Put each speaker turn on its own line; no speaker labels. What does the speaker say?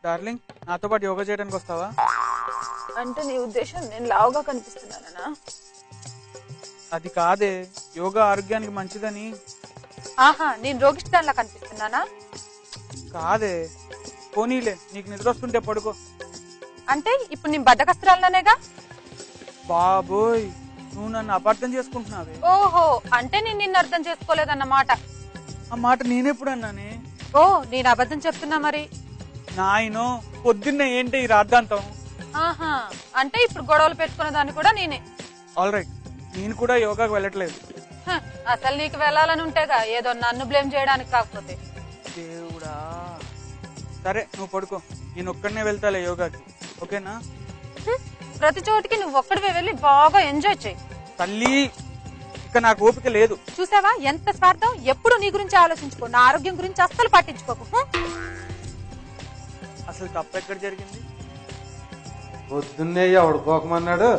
Darling, నాతో పాటు యోగా చేయడానికి వస్తావా?
అంటే నీ ఉద్దేశం నేను లావుగా కనిపిస్తున్నానా?
అది కాదే, యోగా ఆరోగ్యానికి మంచిదని.
ఆహా, నేను రోగిష్టాన్లా కనిపిస్తున్నానా?
కాదే, పోనీలే, నీకు నిద్ర వస్తుంటే పడుకో.
అంటే ఇప్పుడు నేను బద్దకస్త్రాలనేగా?
బాబోయ్, నువ్వు నన్ను అపార్థం చేసుకుంటున్నావే.
ఓహో, అంటే నేను నిన్ను అర్థం చేసుకోలేదన్నమాట.
ఆ మాట నేనెప్పుడు అన్నానే?
ఓ, నేను అబద్ధం చెప్తున్నా మరి.
నాయనో, పొద్దున్నే ఏంటి ఈ రాద్ధాంతం?
ఆహా, అంటే ఇప్పుడు గొడవలు పెట్టుకున్న దాన్ని కూడా నేనే.
ఆల్ రైట్, నేను కూడా యోగాకి వెళ్ళట్లేదు.
అసలు నీకు వెళ్ళాలని ఉంటేగా, ఏదో నన్ను బ్లేమ్ చేయడానికి కాకపోతే.
దేవుడా, సరే నువ్వు పడుకో, నేను ఒక్కడనే వెళ్తాలే యోగాకి, ఓకేనా?
ప్రతి చోటికి నువ్వు ఒక్కడివే వెళ్ళి బాగా ఎంజాయ్ చేయి.
తల్లి, ఇక నాకు ఓపిక లేదు.
చూసావా ఎంత స్వార్థం? ఎప్పుడు నీ గురించి ఆలోచించుకో, నా ఆరోగ్యం గురించి అస్సలు పట్టించుకోకు.
అసలు తప్పు ఎక్కడ జరిగింది?
పొద్దున్నే ఎవడు కోకమన్నాడు?